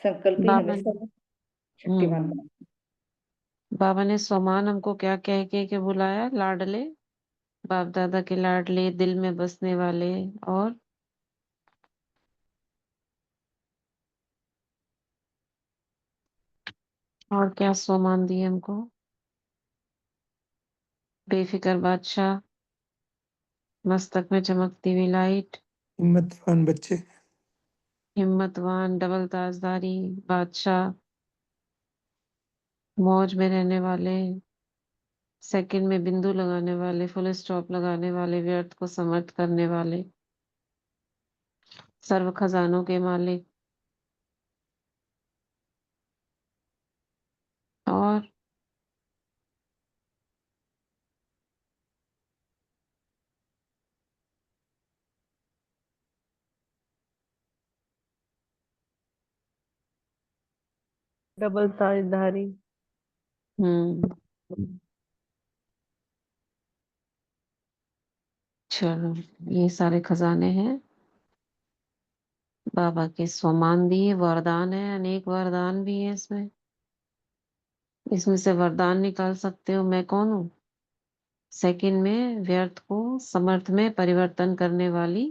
संकल्प ही हमें बाबा ने सर्वशक्तिमान हम्म बनाते। बाबा ने सोमान हमको क्या कह के बुलाया? लाडले, बाप दादा के लाडले, दिल में बसने वाले। और और क्या सोमान दिए हमको? बेफिक्र बादशाह, मस्तक में चमकती हुई लाइट, हिम्मतवान बच्चे। हिम्मतवान डबल ताजदारी बादशाह, मौज में रहने वाले, सेकंड में बिंदु लगाने वाले, फुल स्टॉप लगाने वाले, व्यर्थ को समर्थ करने वाले, सर्व खजानों के मालिक। और डबल ताजधारी। हम्म। चलो, ये सारे खजाने हैं बाबा के। स्वमान दिए, वरदान है, अनेक वरदान भी है इसमें। इसमें से वरदान निकाल सकते हो। मैं कौन हूँ? सेकंड में व्यर्थ को समर्थ में परिवर्तन करने वाली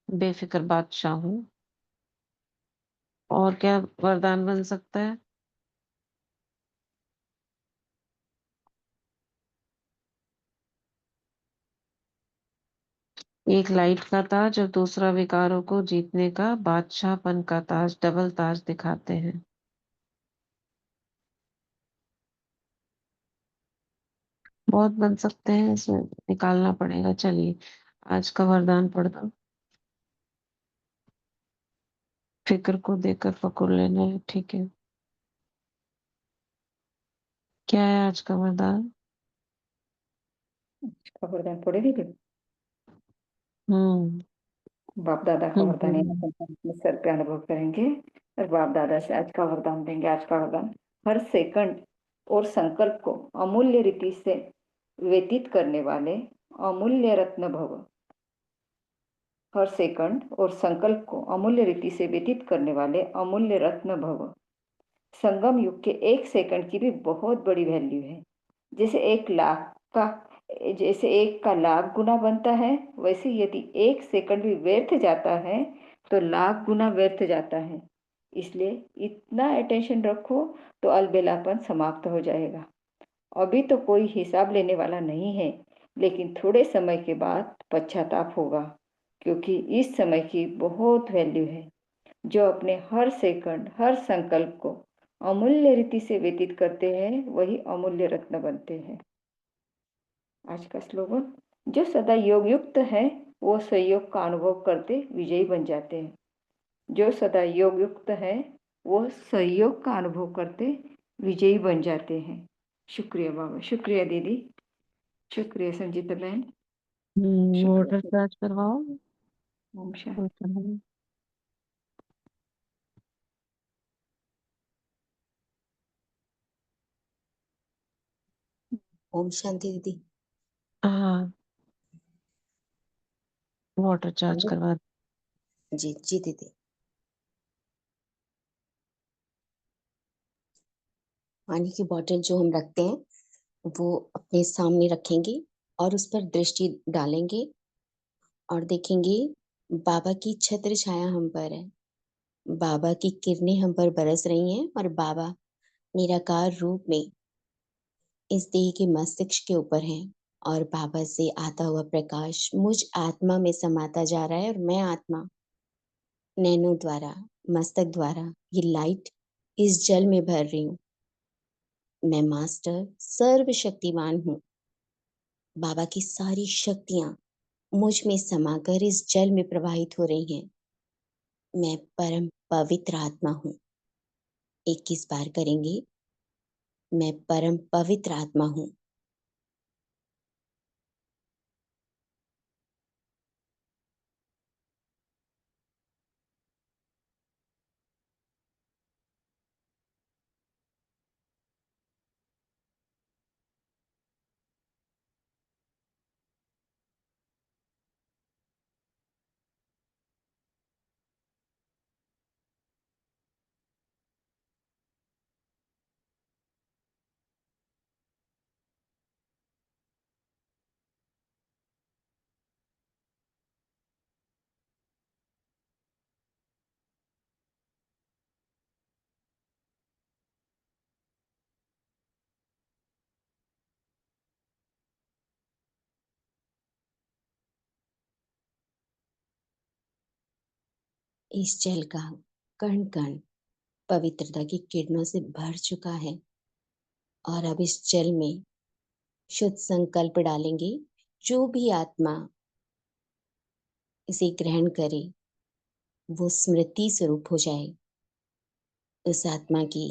बेफिक्र बादशाह हूँ। और क्या वरदान बन सकता है? एक लाइट का ताज और दूसरा विकारों को जीतने का बादशाहपन का ताज, डबल ताज दिखाते हैं। बहुत बन सकते हैं, इसमें निकालना पड़ेगा। चलिए आज का वरदान पढ़ दो। फिक्र को देकर फकुर लेना है, ठीक है। क्या है आज का वरदान? इसका वरदान पढ़े दीदी। बाप दादा का वरदान है, हम्म। अपन अपने सर पे अनुभव करेंगे और बाप दादा से आज का वरदान देंगे। आज का वरदान, हर सेकंड और संकल्प को अमूल्य रीति से व्यतीत करने वाले अमूल्य रत्न भव। हर सेकंड और संकल्प को अमूल्य रीति से व्यतीत करने वाले अमूल्य रत्न भव। संगम युग के एक सेकंड की भी बहुत बड़ी वैल्यू है। जैसे एक का लाख गुना बनता है, वैसे यदि एक सेकंड भी व्यर्थ जाता है तो लाख गुना व्यर्थ जाता है। इसलिए इतना अटेंशन रखो तो अलबेलापन समाप्त हो जाएगा। अभी तो कोई हिसाब लेने वाला नहीं है, लेकिन थोड़े समय के बाद पश्चाताप होगा, क्योंकि इस समय की बहुत वैल्यू है। जो अपने हर सेकंड, हर संकल्प को अमूल्य रीति से व्यतीत करते हैं, वही अमूल्य रत्न बनते हैं। आज का स्लोगन, जो सदा योग युक्त है वो संयोग का अनुभव करते विजयी बन जाते हैं। जो सदा योग युक्त है वो संयोग का अनुभव करते विजयी बन जाते हैं। शुक्रिया बाबा, शुक्रिया दीदी, शुक्रिया संजीता बहन, वाटर शुक्रिया। चार्ज करवाओ। ओम शांति। ओम शांति दीदी। हाँ, वाटर चार्ज करवा। जी जी दीदी। पानी की बोतल जो हम रखते हैं वो अपने सामने रखेंगे और उस पर दृष्टि डालेंगे और देखेंगे बाबा की छत्र छाया हम पर है। बाबा की किरणें हम पर बरस रही हैं और बाबा निराकार रूप में इस देह के मस्तिष्क के ऊपर हैं और बाबा से आता हुआ प्रकाश मुझ आत्मा में समाता जा रहा है और मैं आत्मा नैनो द्वारा, मस्तक द्वारा ये लाइट इस जल में भर रही हूँ। मैं मास्टर सर्वशक्तिमान हूँ। बाबा की सारी शक्तियां मुझ में समाकर इस जल में प्रवाहित हो रही हैं। मैं परम पवित्र आत्मा हूँ। 21 बार करेंगे। मैं परम पवित्र आत्मा हूँ। इस जल का कण कण पवित्रता की किरणों से भर चुका है और अब इस जल में शुद्ध संकल्प डालेंगे। जो भी आत्मा इसे ग्रहण करे वो स्मृति स्वरूप हो जाए। उस आत्मा की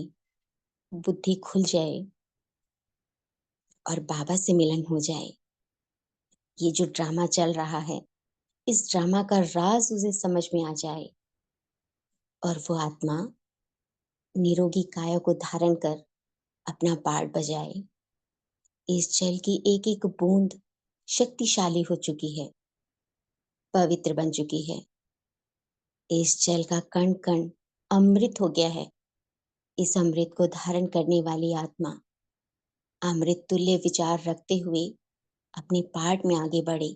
बुद्धि खुल जाए और बाबा से मिलन हो जाए। ये जो ड्रामा चल रहा है, इस ड्रामा का राज उसे समझ में आ जाए और वो आत्मा निरोगी काया को धारण कर अपना पार्ट बजाए। इस जल की एक एक बूंद शक्तिशाली हो चुकी है, पवित्र बन चुकी है। इस जल का कण कण अमृत हो गया है। इस अमृत को धारण करने वाली आत्मा अमृत तुल्य विचार रखते हुए अपने पाठ में आगे बढ़े।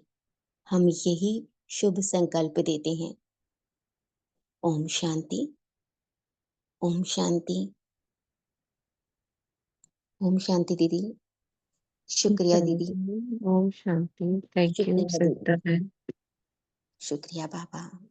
हम यही शुभ संकल्प देते हैं। ओम शांति, ओम शांति, ओम शांति दीदी। शुक्रिया दीदी। ओम शांति। थैंक यू शुक्रिया दीदी। सविता बहन। शुक्रिया बाबा।